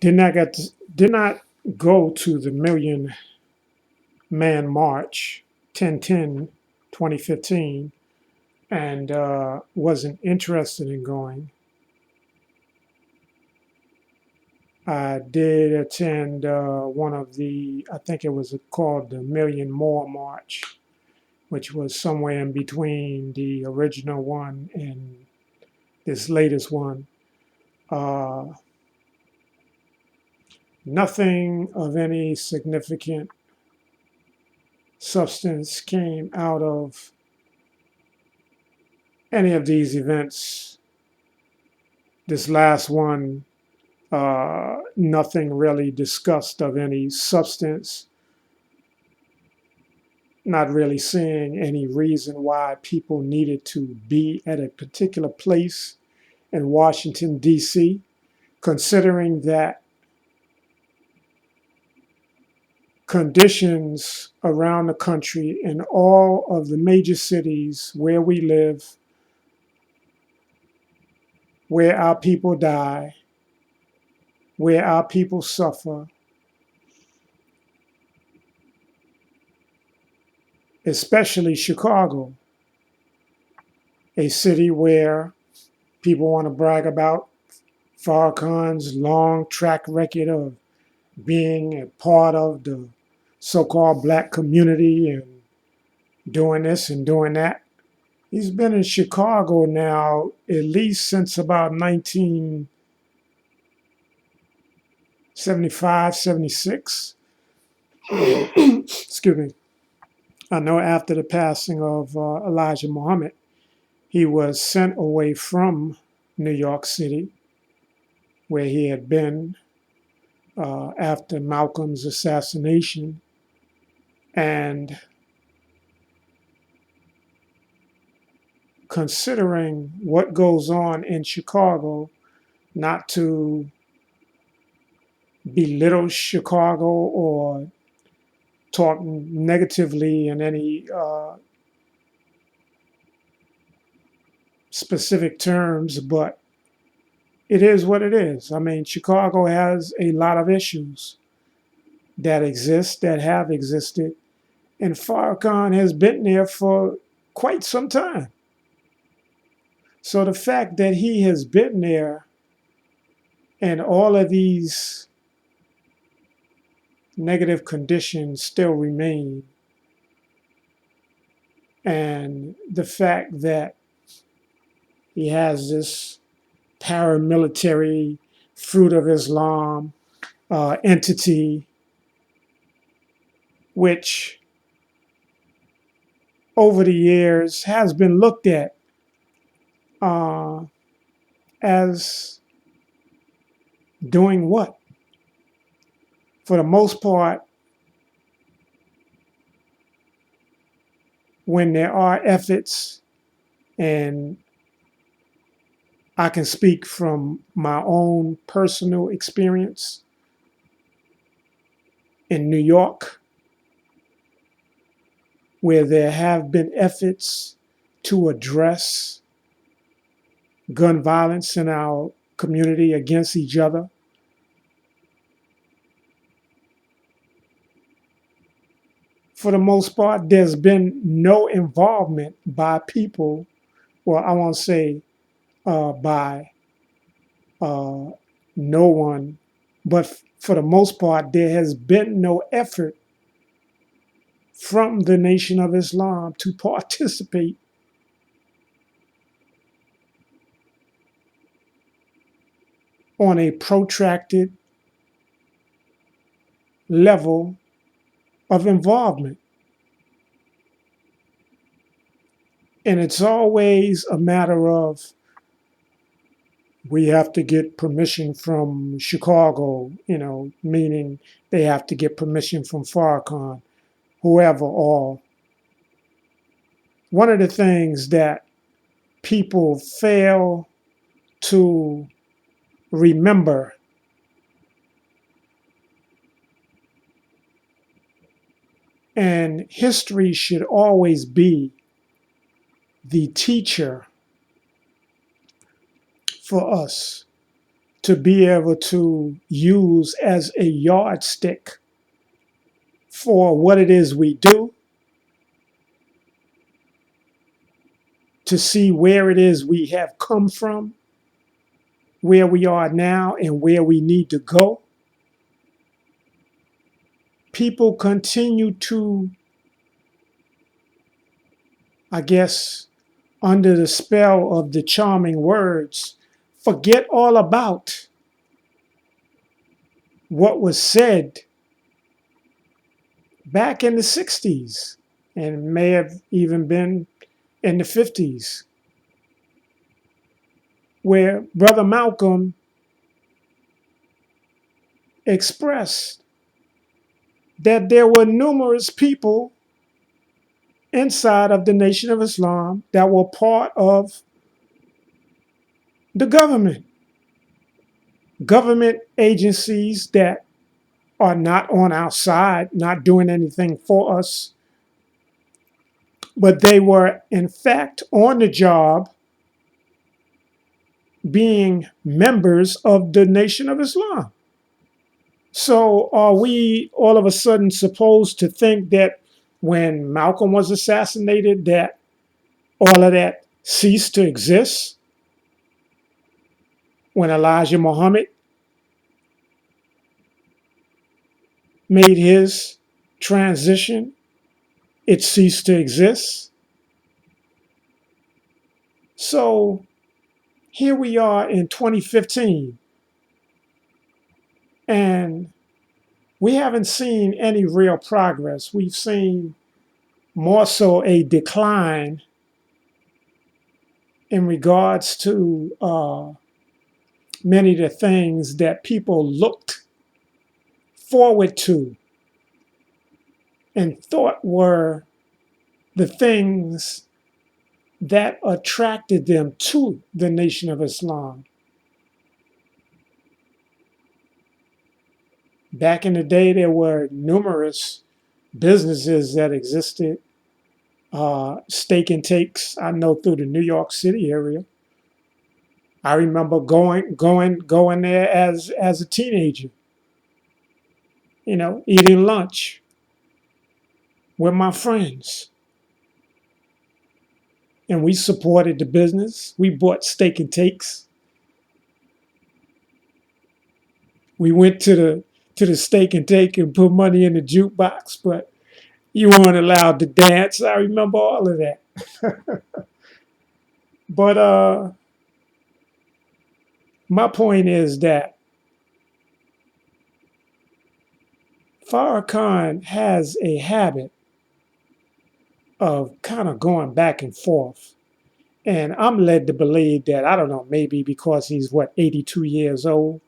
did not go to the Million Man March 10/10 2015 and wasn't interested in going. I did attend one of the, I think it was called the Million More March, which was somewhere in between the original one and this latest one. Uh, Nothing of any significant substance came out of any of these events. This last one, nothing really discussed of any substance, not really seeing any reason why people needed to be at a particular place in Washington, D.C., considering that conditions around the country in all of the major cities where we live, where our people die, where our people suffer, especially Chicago, a city where people want to brag about Farrakhan's long track record of being a part of the so-called black community and doing this and doing that. He's been in Chicago now at least since about 1975, 76. Excuse me. I know after the passing of Elijah Muhammad, he was sent away from New York City, where he had been after Malcolm's assassination. And considering what goes on in Chicago, not to belittle Chicago or talk negatively in any specific terms, but it is what it is. I mean, Chicago has a lot of issues that exist, that have existed, and Farrakhan has been there for quite some time. So the fact that he has been there and all of these negative conditions still remain, and the fact that he has this paramilitary Fruit of Islam entity, which over the years has been looked at uh, as doing what? For the most part, when there are efforts, and I can speak from my own personal experience in New York, where there have been efforts to address gun violence in our community against each other. For the most part, there's been no involvement by people, well, I won't say by uh, no one, but for the most part, there has been no effort from the Nation of Islam to participate on a protracted level of involvement. And it's always a matter of, we have to get permission from Chicago, meaning they have to get permission from Farrakhan, whoever, or one of the things that people fail to remember, and history should always be the teacher for us to be able to use as a yardstick for what it is we do, to see where it is we have come from, where we are now, and where we need to go. People continue to, I guess, under the spell of the charming words, forget all about what was said back in the 60s and may have even been in the 50s, where Brother Malcolm expressed that there were numerous people inside of the Nation of Islam that were part of the government agencies that are not on our side, not doing anything for us, but they were in fact on the job being members of the Nation of Islam. So are we all of a sudden supposed to think that when Malcolm was assassinated, that all of that ceased to exist? When Elijah Muhammad made his transition, it ceased to exist? So here we are in 2015, and we haven't seen any real progress. We've seen more so a decline in regards to many of the things that people looked forward to and thought were the things that attracted them to the Nation of Islam. Back in the day, there were numerous businesses that existed, steak and takes, I know, through the New York City area. I remember going there as a teenager, eating lunch with my friends. And we supported the business. We bought steak and takes. We went to the steak and take and put money in the jukebox, but you weren't allowed to dance. I remember all of that. But my point is that Farrakhan has a habit of kind of going back and forth. And I'm led to believe that, I don't know, maybe because he's, 82 years old,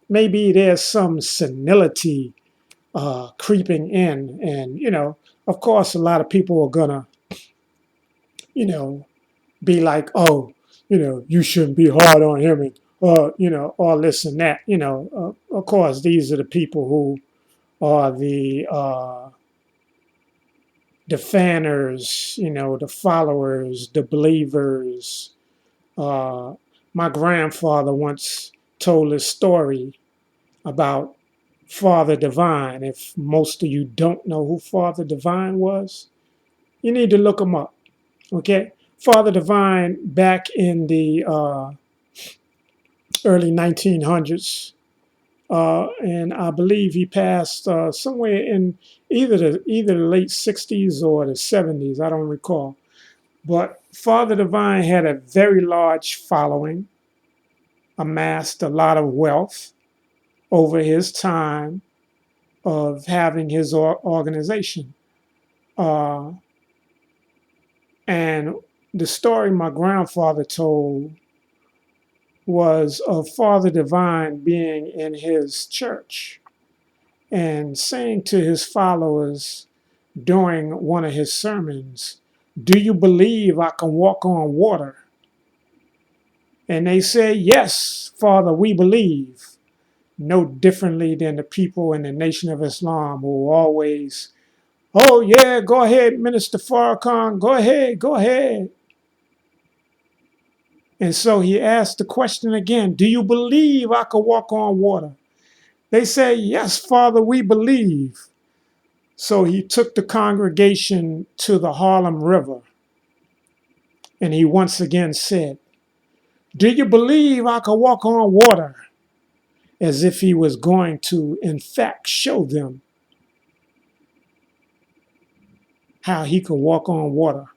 maybe there's some senility creeping in. And, of course, a lot of people are going to, be like, oh, you shouldn't be hard on him and, all this and that. Of course, these are the people who are the fanners, the followers, the believers. My grandfather once told a story about Father Divine. If most of you don't know who Father Divine was, you need to look him up. Okay, Father Divine, back in the early 1900s, and I believe he passed somewhere in either the late 60s or the 70s. I don't recall. But Father Divine had a very large following, amassed a lot of wealth over his time of having his organization. And the story my grandfather told was of Father Divine being in his church and saying to his followers during one of his sermons, "Do you believe I can walk on water?" And they said, "Yes, Father, we believe." No differently than the people in the Nation of Islam who always, "Oh yeah, go ahead, Minister Farrakhan, go ahead, go ahead." And so he asked the question again, do you believe I could walk on water? They say, yes, Father, we believe. So he took the congregation to the Harlem River, and he once again said, do you believe I could walk on water? As if he was going to, in fact, show them how he could walk on water.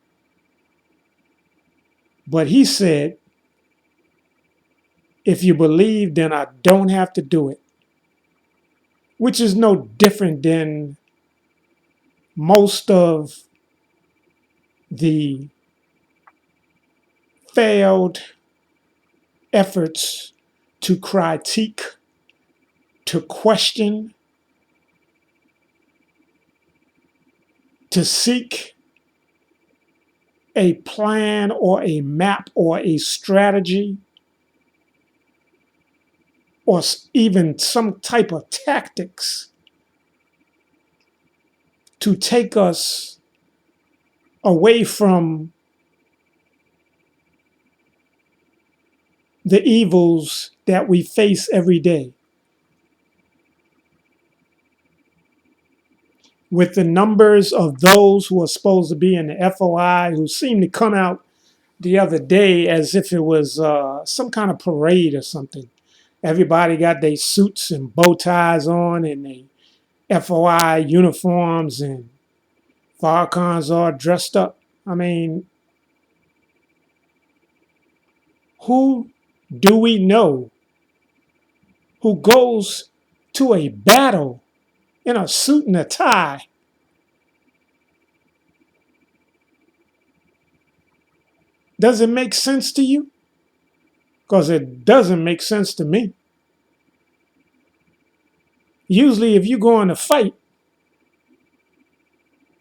But he said, if you believe, then I don't have to do it, which is no different than most of the failed efforts to critique, to question, to seek a plan or a map or a strategy or even some type of tactics to take us away from the evils that we face every day. With the numbers of those who are supposed to be in the FOI who seem to come out the other day as if it was some kind of parade or something. Everybody got their suits and bow ties on and their FOI uniforms, and Farrakhan's all dressed up. I mean, who do we know who goes to a battle in a suit and a tie? Does it make sense to you? Because it doesn't make sense to me. Usually, if you're going to fight,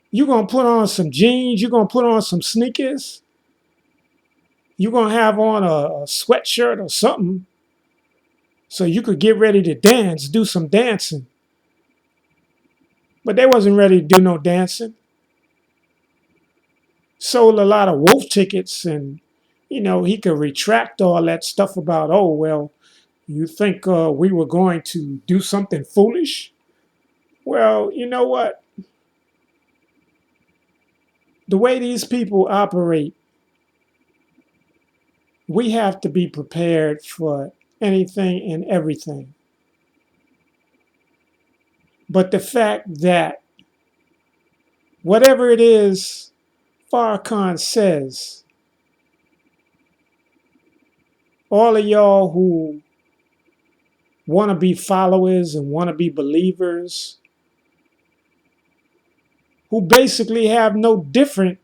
you're going to put on some jeans, you're going to put on some sneakers, you're going to have on a sweatshirt or something so you could get ready to dance, do some dancing. But they wasn't ready to do no dancing. Sold a lot of wolf tickets, and he could retract all that stuff about, oh well, you think we were going to do something foolish? Well, you know what? The way these people operate, we have to be prepared for anything and everything. But the fact that whatever it is Farrakhan says, all of y'all who want to be followers and want to be believers, who basically have no different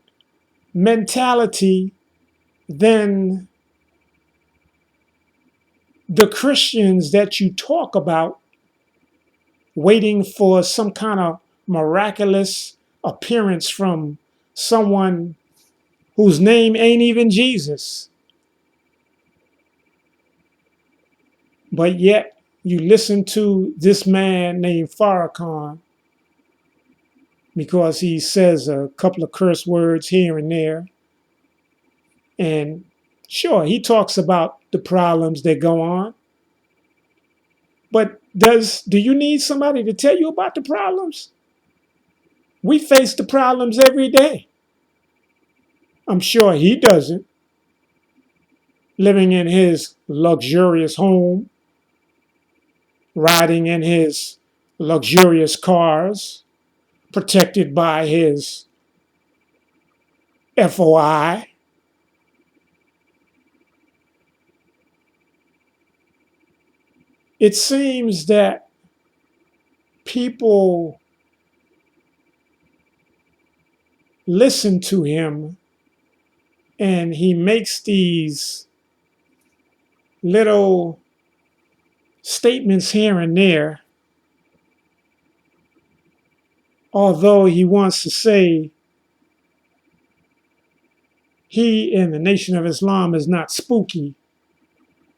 mentality than the Christians that you talk about, waiting for some kind of miraculous appearance from someone whose name ain't even Jesus. But yet you listen to this man named Farrakhan because he says a couple of curse words here and there. And sure, he talks about the problems that go on. But do you need somebody to tell you about the problems? We face the problems every day. I'm sure he doesn't. Living in his luxurious home, riding in his luxurious cars, protected by his FOI. It seems that people listen to him and he makes these little statements here and there, although he wants to say he and the Nation of Islam is not spooky,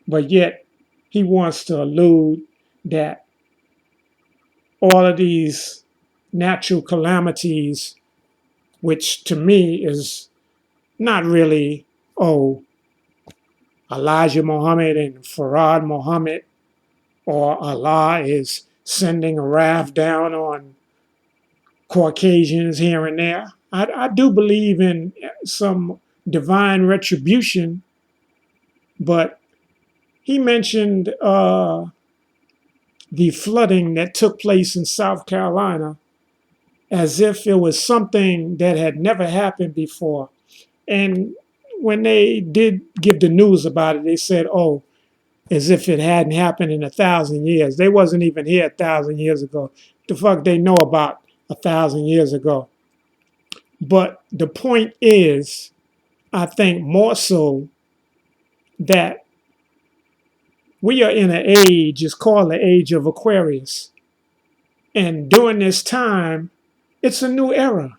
but yet he wants to allude that all of these natural calamities, which to me is not really, oh, Elijah Muhammad and Farad Muhammad, or Allah is sending a wrath down on Caucasians here and there. I do believe in some divine retribution, but he mentioned the flooding that took place in South Carolina as if it was something that had never happened before. And when they did give the news about it, they said, oh, as if it hadn't happened in 1,000 years. They wasn't even here 1,000 years ago. The fuck they know about 1,000 years ago. But the point is, I think more so that we are in an age, it's called the age of Aquarius. And during this time, it's a new era.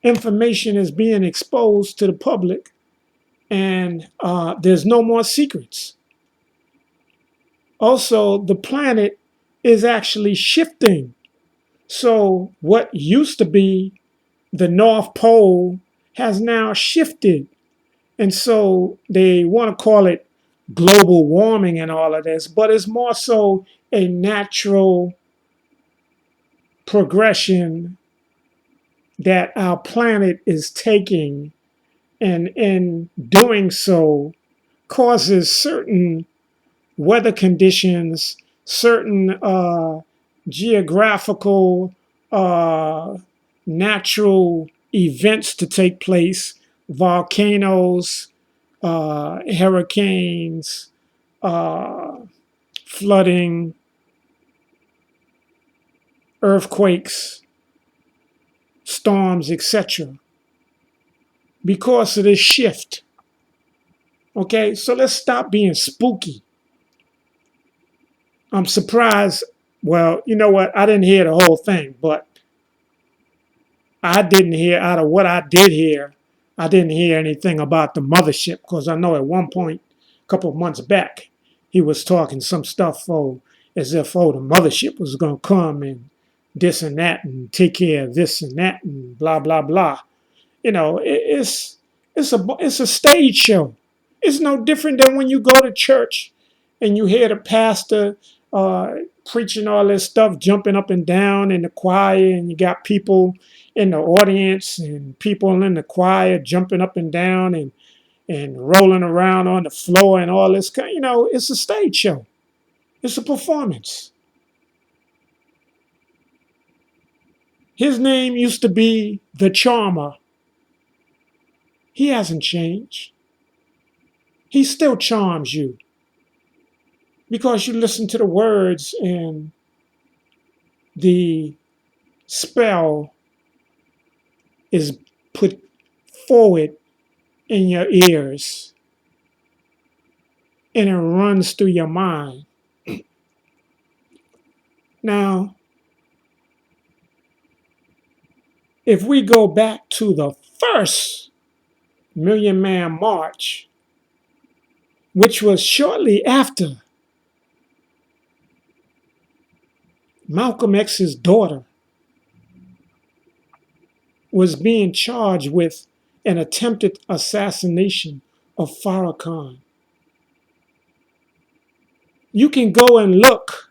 Information is being exposed to the public, and there's no more secrets. Also, the planet is actually shifting. So, what used to be the North Pole has now shifted. And so, they want to call it global warming and all of this, but it's more so a natural progression that our planet is taking, and in doing so causes certain weather conditions, certain geographical natural events to take place, volcanoes, hurricanes, flooding, earthquakes, storms, etc., because of this shift. Okay, so let's stop being spooky. I'm surprised. Well, you know what? I didn't hear the whole thing, but I didn't hear, out of what I did hear, I didn't hear anything about the mothership, because I know at one point, a couple of months back, he was talking some stuff, as if, the mothership was going to come and this and that and take care of this and that and blah, blah, blah. You know, it's a stage show. It's no different than when you go to church and you hear the pastor preaching all this stuff, jumping up and down in the choir, and you got people in the audience and people in the choir jumping up and down and rolling around on the floor and all this. You know, it's a stage show. It's a performance. His name used to be the Charmer. He hasn't changed. He still charms you because you listen to the words, and the spell is put forward in your ears and it runs through your mind. Now, if we go back to the first Million Man March, which was shortly after Malcolm X's daughter was being charged with an attempted assassination of Farrakhan. You can go and look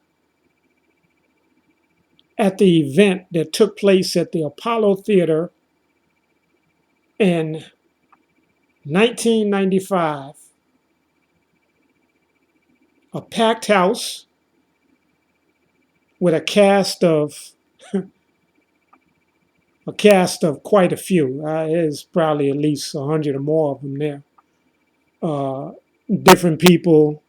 at the event that took place at the Apollo Theater in 1995. A packed house with a cast of quite a few. There's probably at least 100 or more of them there. Different people,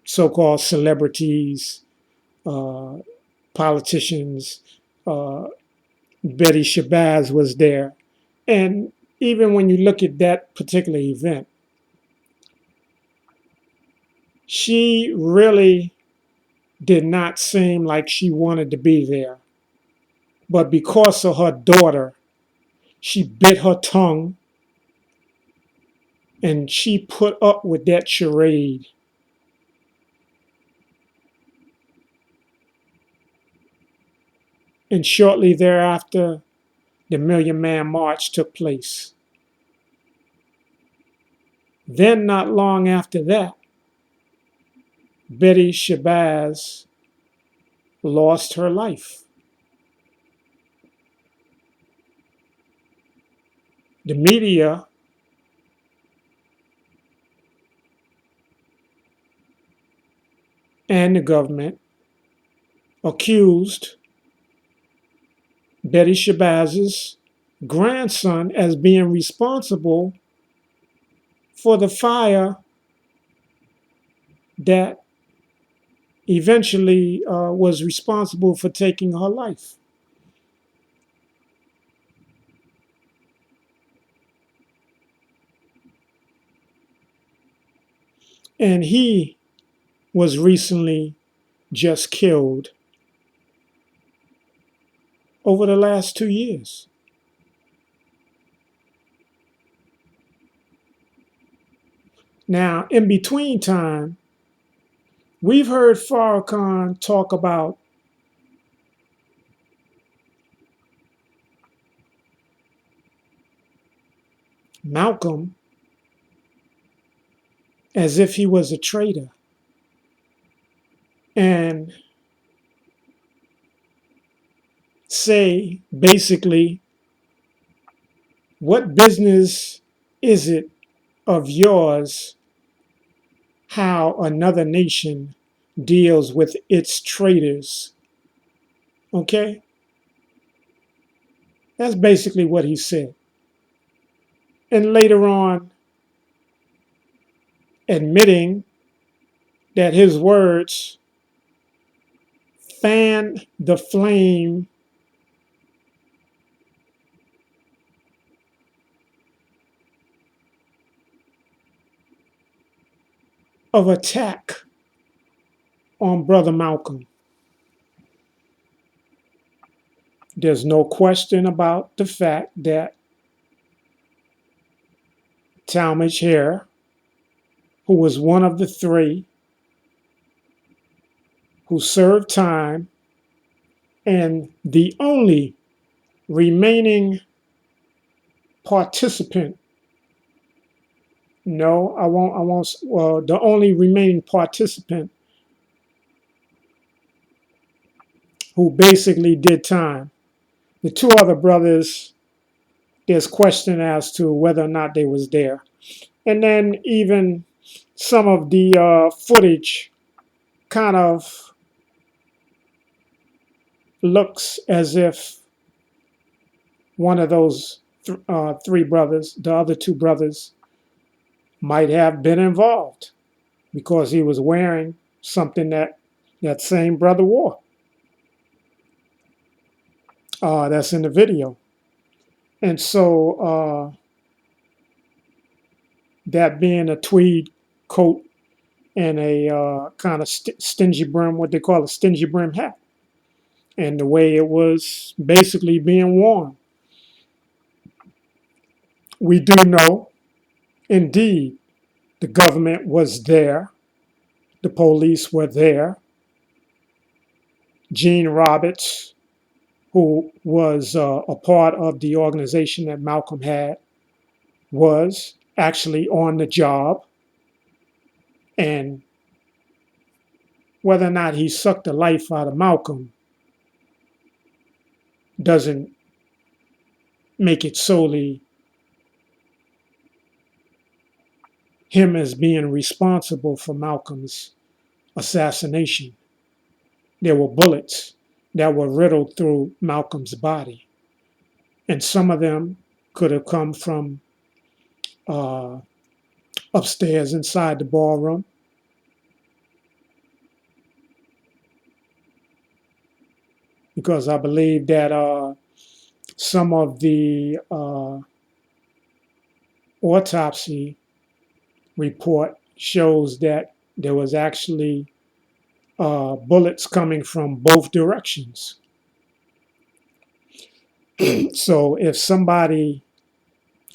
so-called celebrities, politicians. Betty Shabazz was there. And even when you look at that particular event, she really did not seem like she wanted to be there. But because of her daughter, she bit her tongue and she put up with that charade. And shortly thereafter, the Million Man March took place. Then, not long after that, Betty Shabazz lost her life. The media and the government accused Betty Shabazz's grandson as being responsible for the fire that eventually was responsible for taking her life. And he was recently just killed over the last 2 years. Now, in between time, we've heard Farrakhan talk about Malcolm as if he was a traitor. And say, basically, what business is it of yours how another nation deals with its traitors? Okay? That's basically what he said. And later on, admitting that his words fanned the flame of attack on Brother Malcolm. There's no question about the fact that Talmadge Hare, who was one of the three who served time and the only remaining participant, no, I won't, well, the only remaining participant who basically did time. The two other brothers, there's question as to whether or not they was there. And then even some of the footage kind of looks as if one of those three brothers, the other two brothers, might have been involved because he was wearing something that that same brother wore. That's in the video. And so that being a tweed coat and a kind of stingy brim, what they call a stingy brim hat, and the way it was basically being worn. We do know, indeed, the government was there, the police were there. Gene Roberts, who was a part of the organization that Malcolm had, was actually on the job. And whether or not he sucked the life out of Malcolm doesn't make it solely him as being responsible for Malcolm's assassination. There were bullets that were riddled through Malcolm's body. And some of them could have come from upstairs inside the ballroom. Because I believe that some of the autopsy report shows that there was actually bullets coming from both directions. So if somebody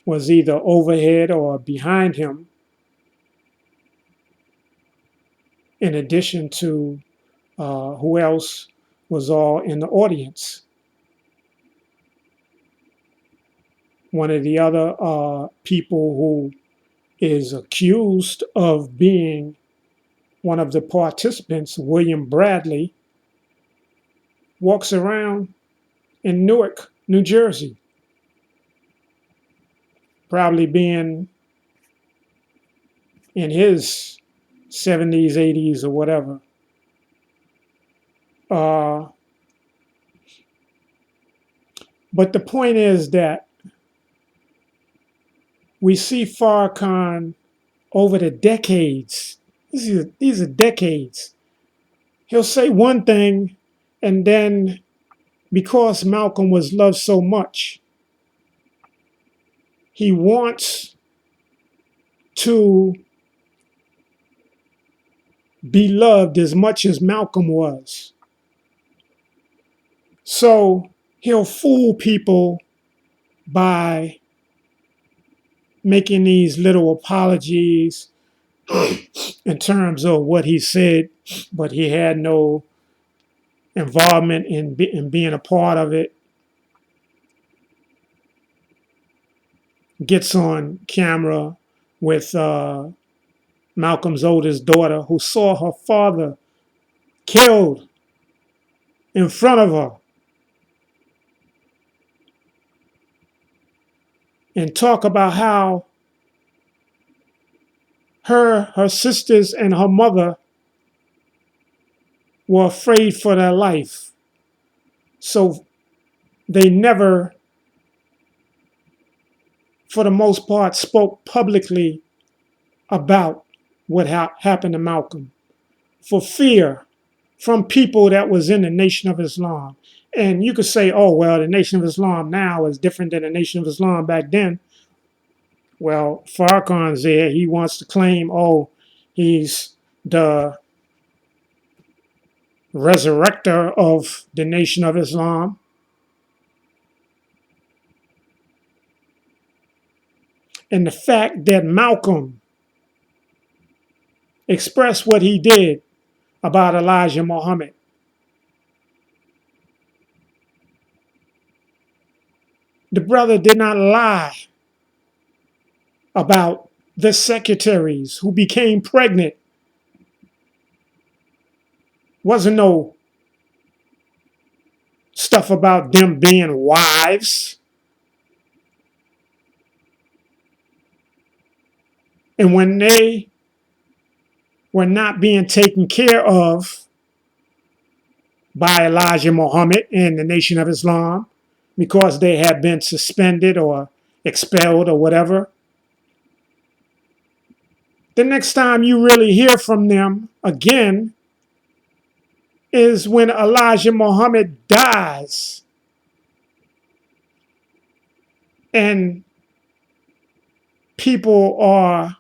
was either overhead or behind him, in addition to who else was all in the audience. One of the other people who is accused of being one of the participants. William Bradley walks around in Newark, New Jersey, probably being in his 70s, 80s, or whatever. Uh, but the point is that we see Farrakhan over the decades. These are decades. He'll say one thing, and then because Malcolm was loved so much, he wants to be loved as much as Malcolm was. So he'll fool people by making these little apologies in terms of what he said, but he had no involvement in being a part of it. Gets on camera with Malcolm's oldest daughter, who saw her father killed in front of her, and talk about how her sisters and her mother were afraid for their life. So they never, for the most part, spoke publicly about what happened to Malcolm for fear from people that was in the Nation of Islam. And you could say, oh, well, the Nation of Islam now is different than the Nation of Islam back then. Well, Farrakhan's there. He wants to claim, oh, he's the resurrector of the Nation of Islam. And the fact that Malcolm expressed what he did about Elijah Muhammad, the brother did not lie about the secretaries who became pregnant. Wasn't no stuff about them being wives. And when they were not being taken care of by Elijah Muhammad and the Nation of Islam because they had been suspended or expelled or whatever, the next time you really hear from them again is when Elijah Muhammad dies. And people are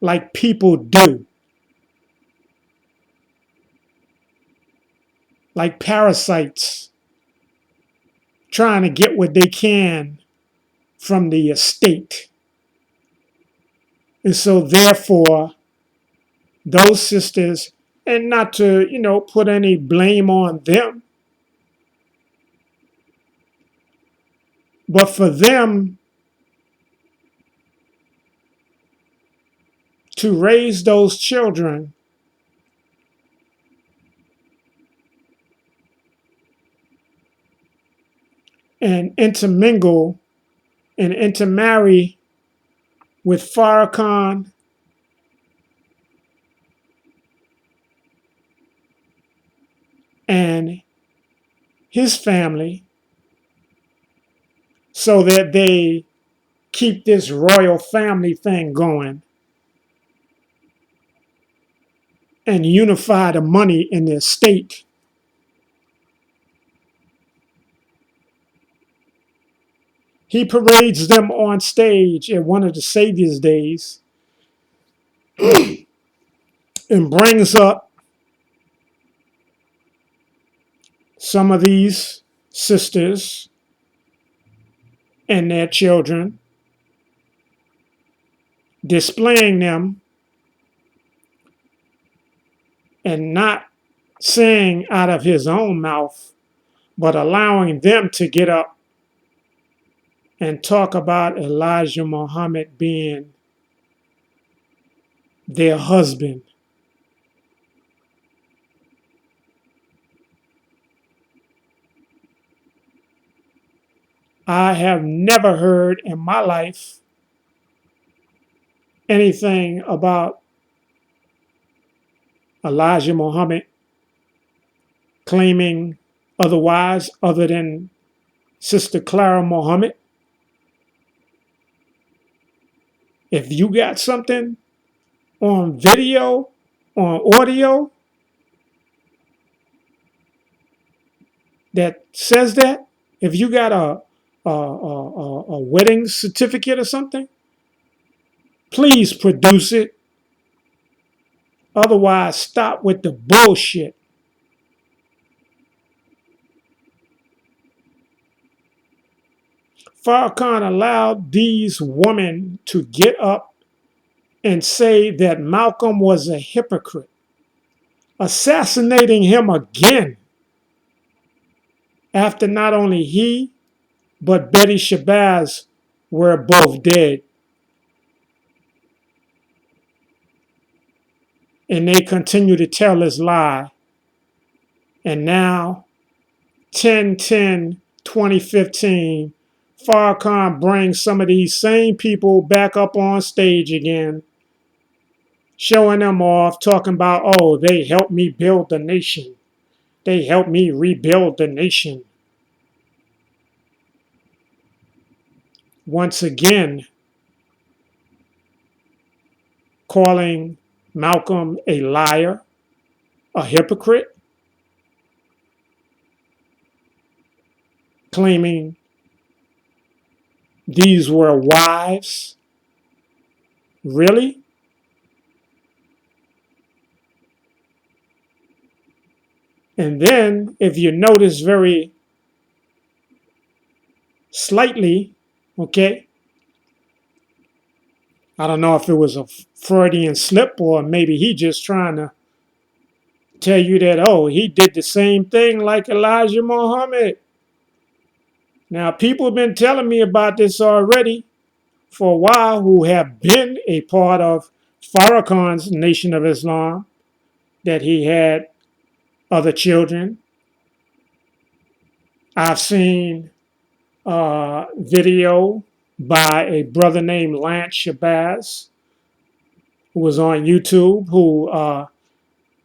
like people do, like parasites, trying to get what they can from the estate. And so therefore, those sisters, and not to, put any blame on them, but for them to raise those children and intermingle and intermarry with Farrakhan and his family so that they keep this royal family thing going and unify the money in their state. He parades them on stage at one of the Savior's Days and brings up some of these sisters and their children, displaying them and not saying out of his own mouth, but allowing them to get up and talk about Elijah Muhammad being their husband. I have never heard in my life anything about Elijah Muhammad claiming otherwise other than Sister Clara Muhammad. If you got something on video, on audio that says that, if you got a wedding certificate or something, please produce it. Otherwise, stop with the bullshit. Farrakhan allowed these women to get up and say that Malcolm was a hypocrite, assassinating him again after not only he but Betty Shabazz were both dead. And they continue to tell this lie. And now, 10/10/2015, Farrakhan brings some of these same people back up on stage again, showing them off, talking about, oh, they helped me build the nation. They helped me rebuild the nation. Once again, calling Malcolm a liar, a hypocrite, claiming these were wives. Really? And then, if you notice very slightly, okay, I don't know if it was a Freudian slip or maybe he just trying to tell you that, oh, he did the same thing like Elijah Muhammad. Now, people have been telling me about this already for a while who have been a part of Farrakhan's Nation of Islam, that he had other children. I've seen a video by a brother named Lance Shabazz, who was on YouTube, who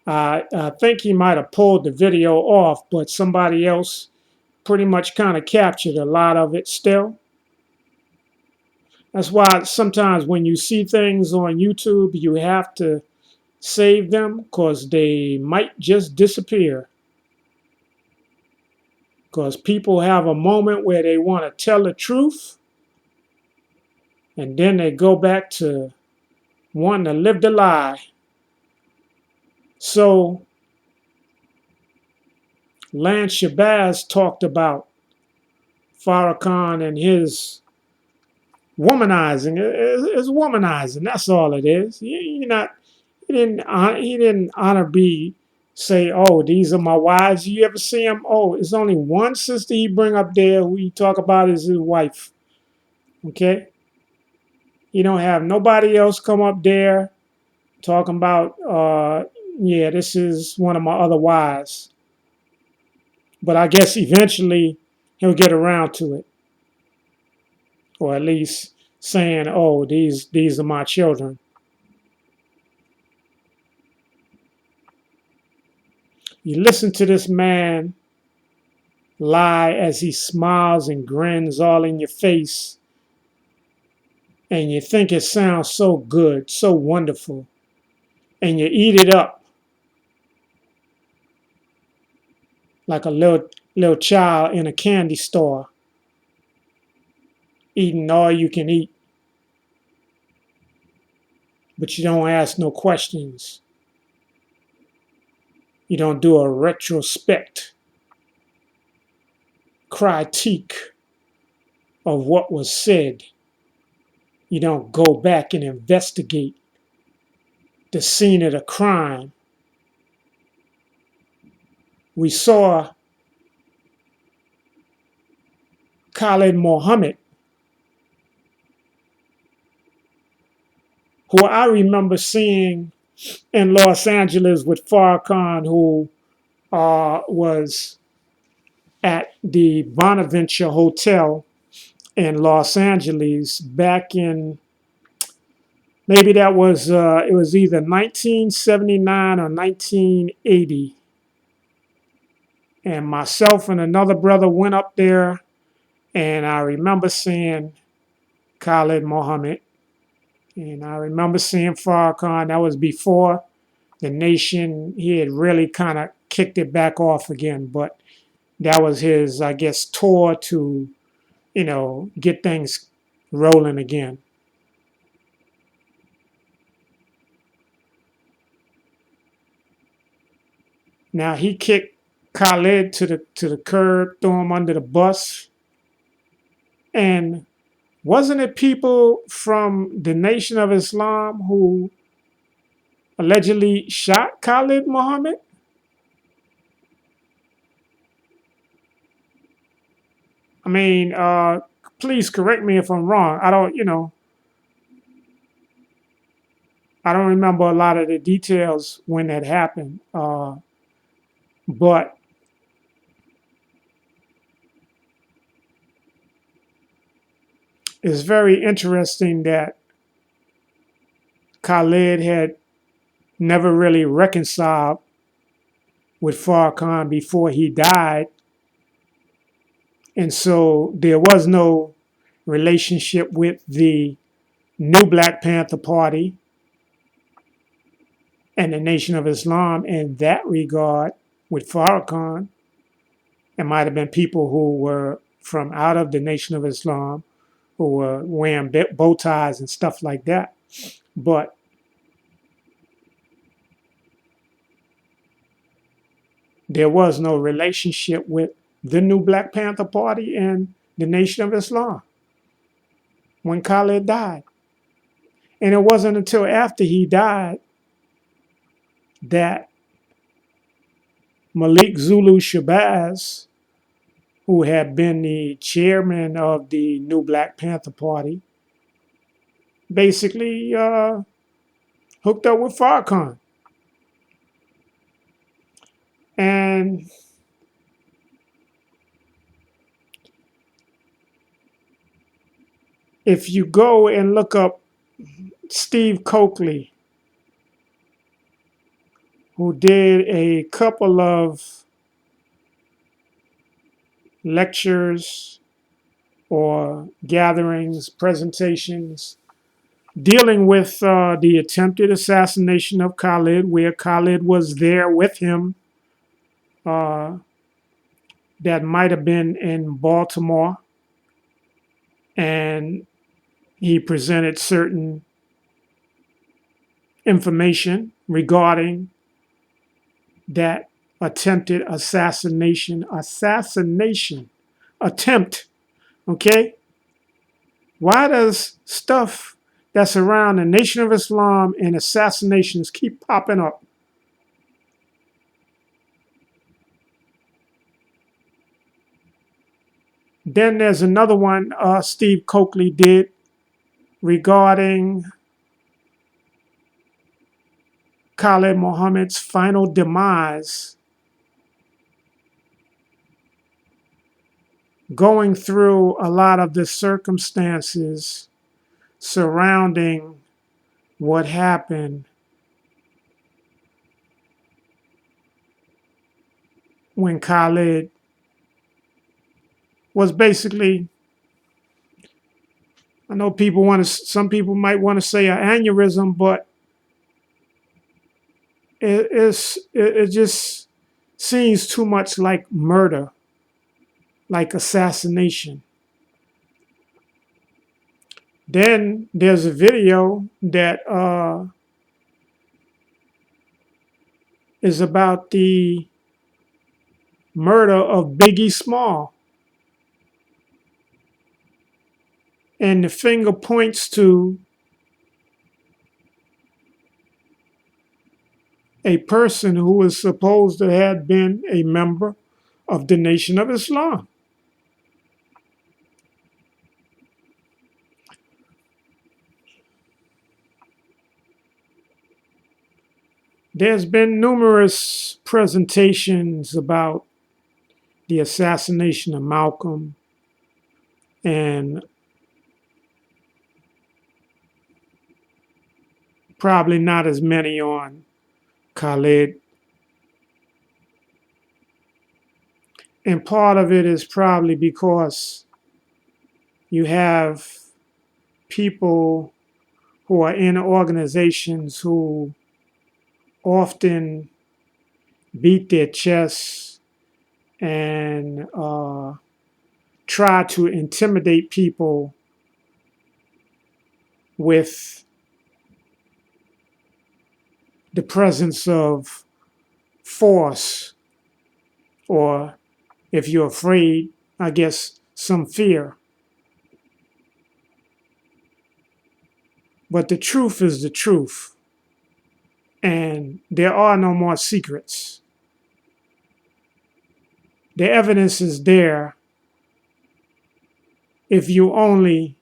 I think he might have pulled the video off, but somebody else pretty much kind of captured a lot of it still. That's why sometimes when you see things on YouTube, you have to save them because they might just disappear. Because people have a moment where they want to tell the truth, and then they go back to wanting to live the lie. So Lance Shabazz talked about Farrakhan and his womanizing. It's womanizing. That's all it is. You're not. He didn't honor be say, oh, these are my wives. You ever see him? Oh, it's only one sister he bring up there who he talk about is his wife. Okay. You don't have nobody else come up there talking about, yeah, this is one of my other wives. But I guess eventually he'll get around to it, or at least saying, "Oh, these are my children." You listen to this man lie as he smiles and grins all in your face, and you think it sounds so good, so wonderful, and you eat it up like a little child in a candy store, eating all you can eat, but you don't ask no questions. You don't do a retrospect critique of what was said. You don't go back and investigate the scene of the crime. We saw Khalid Muhammad who I remember seeing in Los Angeles with Farrakhan, who was at the Bonaventure Hotel in Los Angeles back in, maybe that was it was either 1979 or 1980. And myself and another brother went up there, and I remember seeing Khalid Muhammad, and I remember seeing Farrakhan. That was before the nation, he had really kind of kicked it back off again. But that was his, I guess, tour to, get things rolling again. Now he kicked Khalid to the curb, threw him under the bus, and wasn't it people from the Nation of Islam who allegedly shot Khalid Muhammad? I mean, please correct me if I'm wrong. I don't remember a lot of the details when that happened, but it's very interesting that Khalid had never really reconciled with Farrakhan before he died, and so there was no relationship with the new Black Panther Party and the Nation of Islam in that regard with Farrakhan. It might have been people who were from out of the Nation of Islam who were wearing bow ties and stuff like that. But there was no relationship with the new Black Panther Party and the Nation of Islam when Khalid died. And it wasn't until after he died that Malik Zulu Shabazz, who had been the chairman of the new Black Panther Party, basically hooked up with Farrakhan. And if you go and look up Steve Coakley, who did a couple of lectures or gatherings, presentations, dealing with the attempted assassination of Khalid, where Khalid was there with him. That might have been in Baltimore, and he presented certain information regarding that attempted assassination attempt. Okay, why does stuff that's around the Nation of Islam and assassinations keep popping up? Then there's another one Steve Coakley did regarding Khalid Muhammad's final demise, going through a lot of the circumstances surrounding what happened when Khalid was basically, I know some people might want to say an aneurysm, but it just seems too much like murder, like assassination. Then there's a video that is about the murder of Biggie Small. And the finger points to a person who was supposed to have been a member of the Nation of Islam. There's been numerous presentations about the assassination of Malcolm, and probably not as many on Khalid. And part of it is probably because you have people who are in organizations who often beat their chests and try to intimidate people with the presence of force, or if you're afraid, I guess some fear. But the truth is the truth, and there are no more secrets. The evidence is there if you only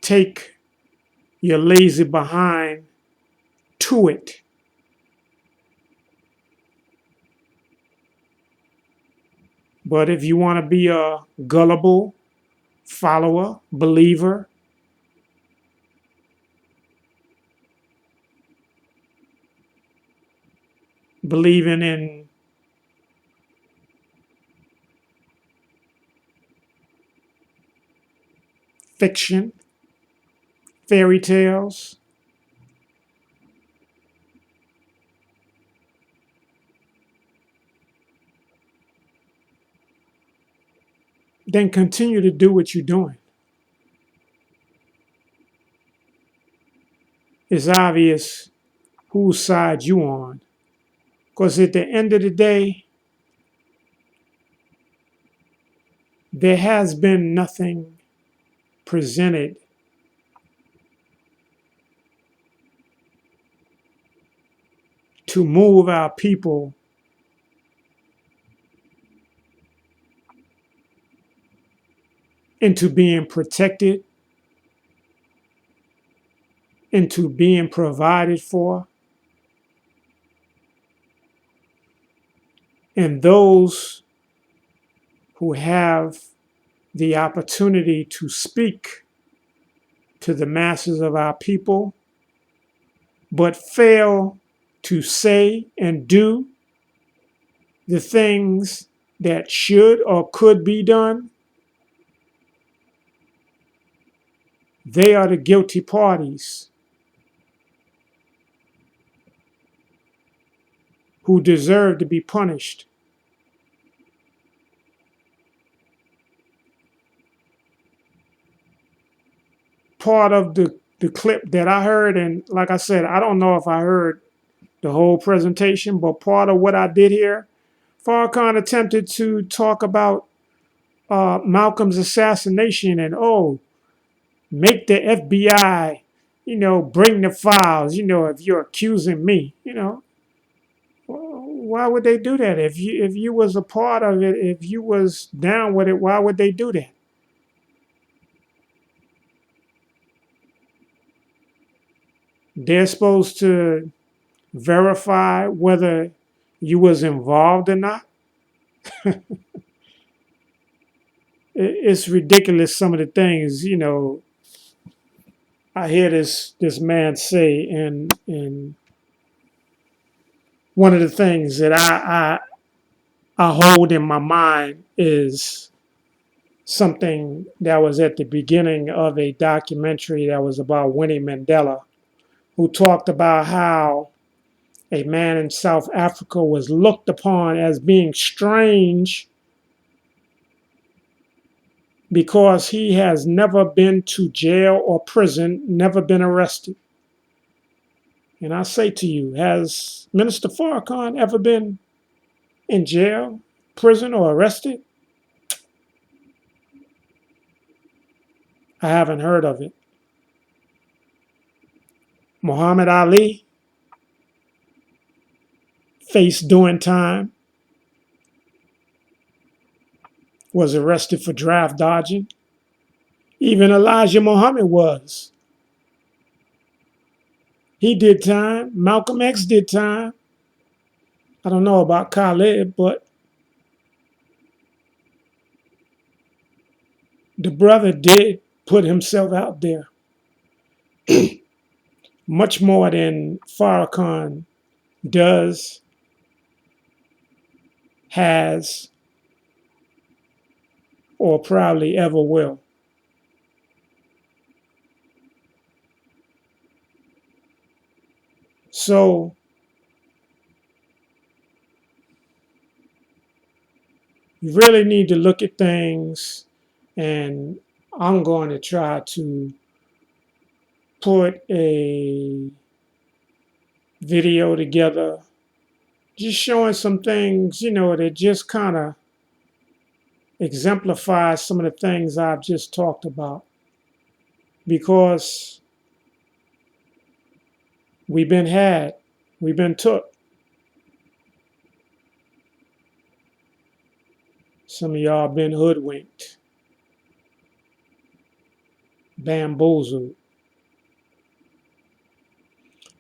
take your lazy behind to it. But if you want to be a gullible follower, believer, believing in fiction, fairy tales, then continue to do what you're doing. It's obvious whose side you on. Because at the end of the day, there has been nothing presented to move our people into being protected, into being provided for. And those who have the opportunity to speak to the masses of our people, but fail to say and do the things that should or could be done, they are the guilty parties who deserve to be punished. Part of the clip that I heard, and like I said, I don't know if I heard the whole presentation, but part of what I did hear, Farrakhan attempted to talk about Malcolm's assassination and, oh, make the FBI, bring the files, if you're accusing me, why would they do that? If you was a part of it, if you was down with it, why would they do that? They're supposed to verify whether you was involved or not. It's ridiculous, some of the things, I hear this man say, and one of the things that I hold in my mind is something that was at the beginning of a documentary that was about Winnie Mandela, who talked about how a man in South Africa was looked upon as being strange because he has never been to jail or prison, never been arrested. And I say to you, has Minister Farrakhan ever been in jail, prison, or arrested? I haven't heard of it. Muhammad Ali faced doing time, was arrested for draft dodging. Even Elijah Muhammad was. He did time. Malcolm X did time. I don't know about Khalid, but the brother did put himself out there much more than Farrakhan does, has, or probably ever will. So you really need to look at things, and I'm going to try to put a video together just showing some things, that just kind of exemplify some of the things I've just talked about, because we've been had, we've been took. Some of y'all been hoodwinked, bamboozled.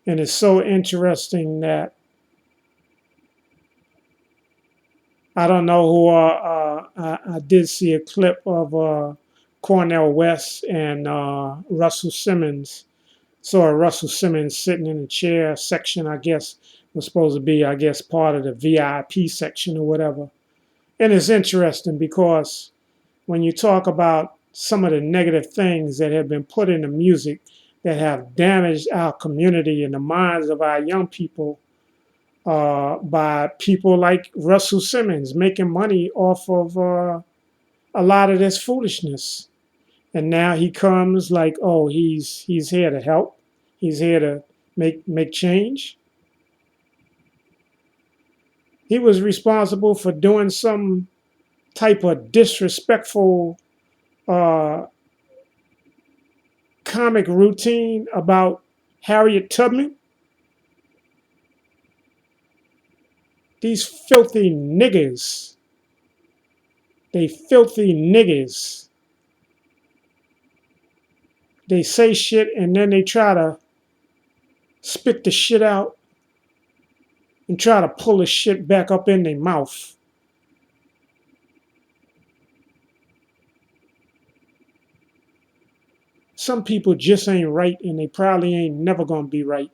And it's so interesting that I don't know who I did see a clip of Cornell West and Russell Simmons. Saw Russell Simmons sitting in a chair section, I guess, was supposed to be, I guess, part of the VIP section or whatever. And it's interesting because when you talk about some of the negative things that have been put in the music that have damaged our community and the minds of our young people, by people like Russell Simmons making money off of a lot of this foolishness. And now he comes like, oh, he's here to help. He's here to make change. He was responsible for doing some type of disrespectful uh, comic routine about Harriet Tubman. These filthy niggers. They filthy niggers. They say shit and then they try to spit the shit out and try to pull the shit back up in their mouth. Some people just ain't right and they probably ain't never gonna be right.